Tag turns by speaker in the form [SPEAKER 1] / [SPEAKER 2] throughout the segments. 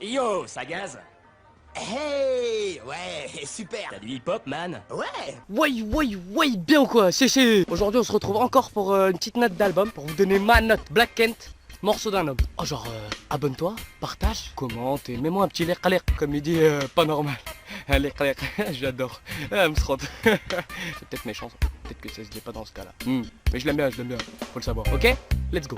[SPEAKER 1] Yo, ça gaz.
[SPEAKER 2] Hey, ouais, super.
[SPEAKER 1] T'as du hip-hop, man?
[SPEAKER 2] Ouais.
[SPEAKER 3] Ouais, bien quoi, c'est. Aujourd'hui on se retrouve encore pour une petite note d'album, pour vous donner ma note. Black Kent, morceau d'un homme. Oh genre, abonne-toi, partage, commente et mets-moi un petit like, comme il dit pas normal. Un like, j'adore. Amstrad. C'est peut-être méchant, peut-être que ça se dit pas dans ce cas-là. Mais je l'aime bien, faut le savoir, ok? Let's go.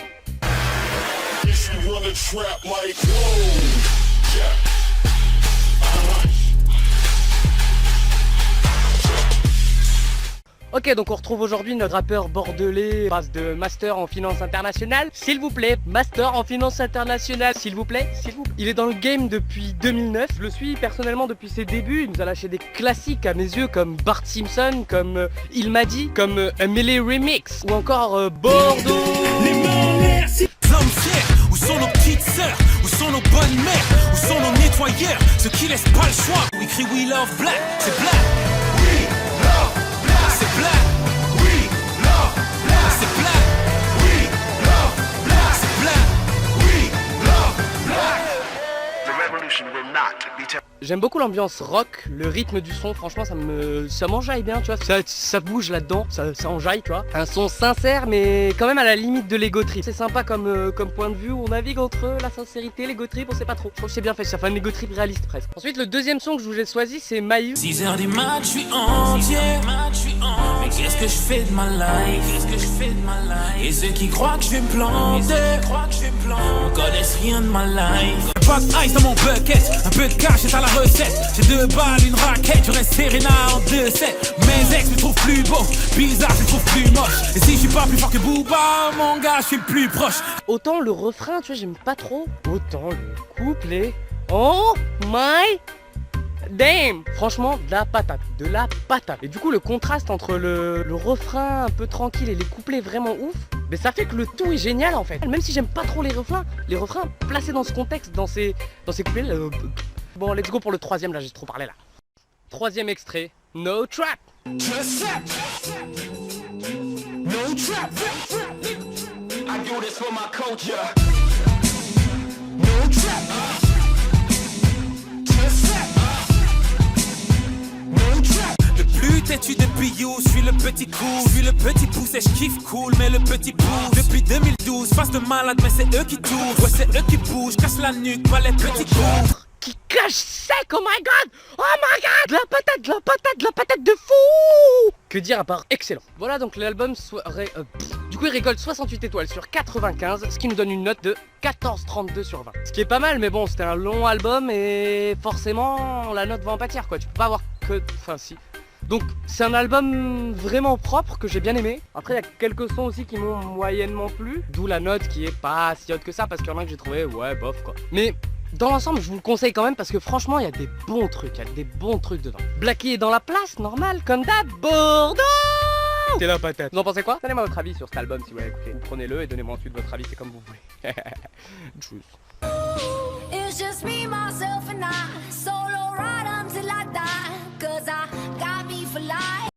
[SPEAKER 3] Ok, donc on retrouve aujourd'hui notre rappeur bordelais, passe de master en finance internationale. S'il vous plaît, master en finance internationale, s'il vous plaît. Il est dans le game depuis 2009. Je le suis personnellement depuis ses débuts. Il nous a lâché des classiques à mes yeux comme Bart Simpson, comme Il m'a dit, comme Melee Remix ou encore Bordeaux.
[SPEAKER 4] Les mains en l'air, si hommes fiers. Où sont nos petites sœurs? Où sont nos bonnes mères? Où sont nos nettoyeurs? Ceux qui laissent pas le choix. Où écrit We Love Black, c'est Black. We Love Black, c'est Black. We Love Black, c'est Black. We Love Black, c'est Black. We Love Black. The revolution will not be temporary.
[SPEAKER 3] J'aime beaucoup l'ambiance rock, le rythme du son, franchement ça m'enjaille bien, tu vois, ça bouge là-dedans, ça enjaille, tu vois. Un son sincère mais quand même à la limite de l'ego trip. C'est sympa comme point de vue où on navigue entre la sincérité, l'ego trip, on sait pas trop. Je trouve que c'est bien fait, ça fait un ego trip réaliste presque. Ensuite le deuxième son que je vous ai choisi c'est Maïu.
[SPEAKER 4] 6h du mat, je suis entier. Mais qu'est-ce que je fais de ma life? Et ceux qui croient que je vais me planter ne connaissent rien de ma life. Pas d'ice dans mon bucket, un peu de cash est à la recette. J'ai 2 balles, une raquette, je reste Serena en 2-7. Mes ex me trouvent plus beau, bizarre je me trouve plus moche. Et si je suis pas plus fort que Booba, mon gars je suis le plus proche.
[SPEAKER 3] Autant le refrain, tu vois, j'aime pas trop. Autant le couplet. Oh my damn! Franchement, de la patate. Et du coup, le contraste entre le refrain un peu tranquille et les couplets vraiment ouf, mais ça fait que le tout est génial en fait. Même si j'aime pas trop les refrains placés dans ce contexte, dans ces couplets. Bon, let's go pour le troisième, là j'ai trop parlé là. Troisième extrait, No Trap.
[SPEAKER 4] No trap. I do this for my culture. No trap. No trap. Le plus têtu de Biou, je suis le petit coup. Je suis le petit pouce et je kiffe cool, mais le petit pouce. Depuis 2012, face de malade, mais c'est eux qui tournent. Ouais, c'est eux qui bougent, casse la nuque, pas les petits coups.
[SPEAKER 3] Qui cache sec, oh my god! De la patate de fou! Que dire à part excellent. Voilà donc l'album du coup il récolte 68 étoiles sur 95, ce qui nous donne une note de 14,32 sur 20. Ce qui est pas mal, mais bon c'était un long album et forcément la note va en pâtir quoi, tu peux pas avoir que... Enfin si. Donc c'est un album vraiment propre que j'ai bien aimé. Après il y a quelques sons aussi qui m'ont moyennement plu, d'où la note qui est pas si haute que ça parce qu'il y en a que j'ai trouvé ouais bof quoi. Mais dans l'ensemble, je vous le conseille quand même parce que franchement, il y a des bons trucs, dedans. Blackie est dans la place, normal, comme d'hab. Bordeaux! C'est la patate. Vous en pensez quoi? Donnez-moi votre avis sur cet album si vous l'avez écouté. Prenez-le et donnez-moi ensuite votre avis, c'est comme vous voulez. Tchuss.
[SPEAKER 5] It's just me, myself and I. So